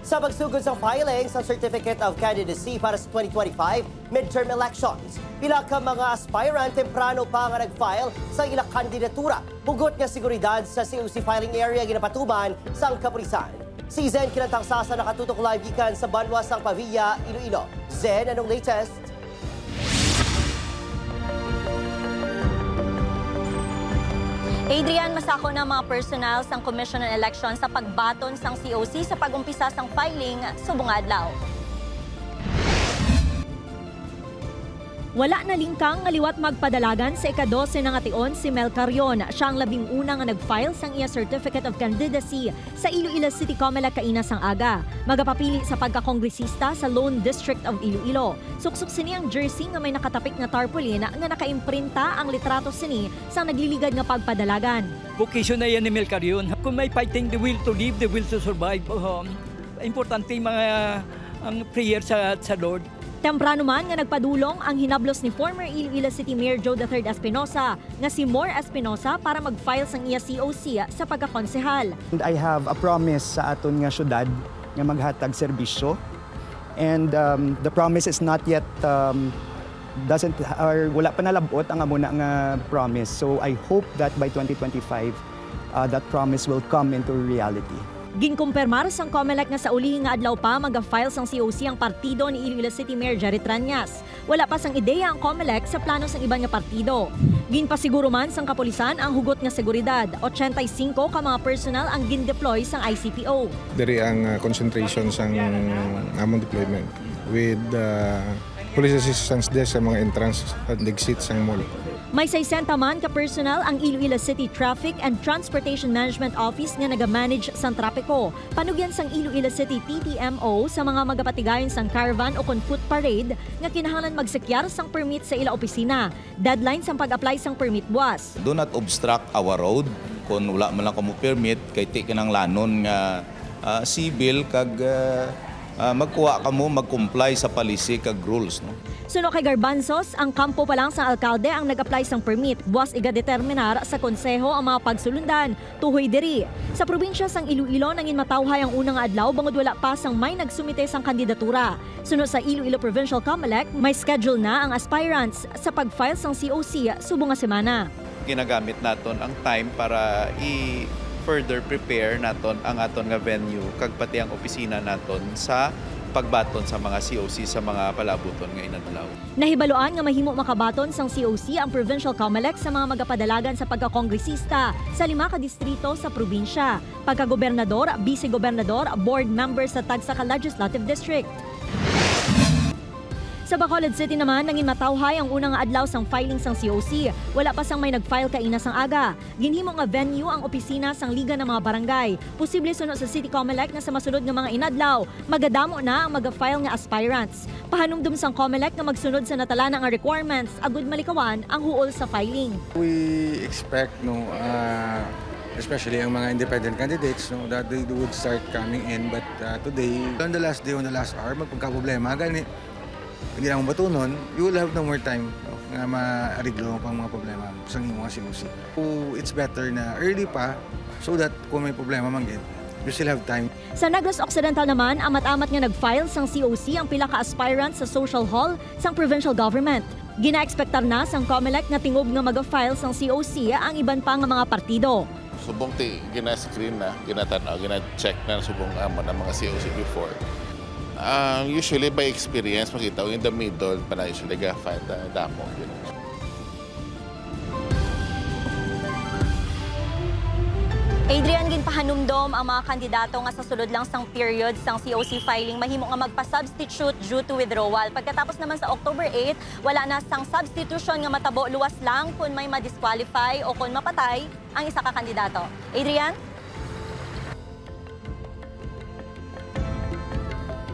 sa pagsugod sa filing sa Certificate of Candidacy para sa 2025 midterm elections. Pila ka mga aspirant temprano pa nga nag-file sa ilang kandidatura. Hugot nga seguridad sa COC filing area ginapatuban sa kapulisan. Si Zen kinatang sasa nakatutok live gikan sa Banwas ng Pavilla, Iloilo. Zen, anong latest? Adrian, masako na mga personal sang Commission on Elections sa pagbaton sang COC sa pagumpisa sang filing subong adlaw. Wala na lingkang ngaliwat magpadalagan sa ika-12 ng ation si Mel Carion. Siya ang 11 nga nag-file sang iya Certificate of Candidacy sa Iloilo City Comelec kaina sang aga. Magapapili sa pagkakongresista sa Lone District of Iloilo. Suksok sini ang jersey nga may nakatapik nga tarpaulin nga nakaimprinta ang litrato sini sang nagliligad nga pagpadalagan. Vocation na yan ni Mel Carion. Kung may fighting the will to live, the will to survive. Importante mga ang prayer sa Lord. Temprano man nga nagpadulong ang hinablos ni former Iloilo City Mayor Joe III Espinosa nga si More Espinosa para mag-file sang iya COC sa pagkakonsehal. I have a promise sa aton nga syudad nga maghatag serbisyo. And the promise is not yet wala pa nalabot ang amuna nga promise. So I hope that by 2025 that promise will come into reality. Ginkumpirmar sang Comelec nga sa uli nga adlaw pa mag-file sang COC ang partido ni Iloilo City Mayor Jerry Tranyas. Wala pa sang ideya ang Comelec sa plano sang iban nga partido. Ginpasiguro man sang kapulisan ang hugot nga seguridad. 85 ka mga personal ang gin-deploy sang ICPO. Diri ang concentration sang among deployment with police assistance desk sa mga entrance at exit sang mall. May 60 man ka personal ang Iloilo City Traffic and Transportation Management Office nga nagamanage sang trapiko. Panugyan sang Iloilo City TTMO sa mga magapatigayon sang caravan o kon foot parade nga kinahanglan magsekyar sang permit sa ila opisina. Deadline sang pag-apply sang permit buwas. Do not obstruct our road kung wala man lang kamo permit kay ti kinang lanon nga civil kag magkuha kamo mag-comply sa policy kag rules, no. Suno kay Garbanzos, ang kampo pa lang sa alkalde ang nag-apply sang permit. Buwas iga-determinar sa konseho ang mga pagsulundan. Tuhoy diri. Sa probinsya sang Iloilo nangin matawhay ang unang adlaw bangod wala pa sang may nagsumite sang kandidatura. Suno sa Iloilo Provincial Comelec, may schedule na ang aspirants sa pag-file sang COC subong nga semana. Ginagamit naton ang time para further prepare naton ang aton nga venue kag pati ang opisina naton sa pagbaton sa mga COC sa mga palabuton nga inadlaw. Nahibaluan nga mahimo makabaton sang COC ang Provincial Comelec sa mga magapadalagan sa pagkakongresista sa 5 ka distrito sa probinsya, pagkagobernador, vice-gobernador, board members sa tagsa ka legislative district. Sa Bacolod City naman, nangin matawhay ang unang adlaw sang filing sang COC. Wala pa sang may nag-file kaina sang aga. Ginhimo nga venue ang opisina sang Liga ng mga Barangay. Posible sunod sa City Comelec na sa masunod nga mga inadlaw, magadamo na ang mag-file nga aspirants. Pahanumdum sang Comelec nga magsunod sa natala nga requirements, agud malikawan ang huol sa filing. We expect especially ang mga independent candidates that they would start coming in, but today on the last day, on the last hour magpagka-problema gani hindi na mong batunon, you will have no more time nga ma-ariglo pang mga problema sa mga COC. So, it's better na early pa so that kung may problema manggit, you still have time. Sa Negros Occidental naman, amat-amat nga nag-file sang COC ang pila ka aspirants sa social hall sang provincial government. Gina-expectar na sang Comelec nga tingob nga mag-file sang COC ang iban pa nga mga partido. Subong gina-screen na, ginatanaw, gina-check na subong amon ang mga COC before. Usually by experience, makita ko in the middle, para usually ga-find damo. Adrian, ginpahanumdom ang mga kandidato nga sa sulod lang sang period sang COC filing mahimo nga magpa-substitute due to withdrawal. Pagkatapos naman sa October 8, wala na sang substitution nga matabo luwas lang kung may ma-disqualify o kung mapatay ang isa ka kandidato. Adrian?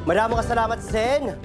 Maraming salamat, Zen.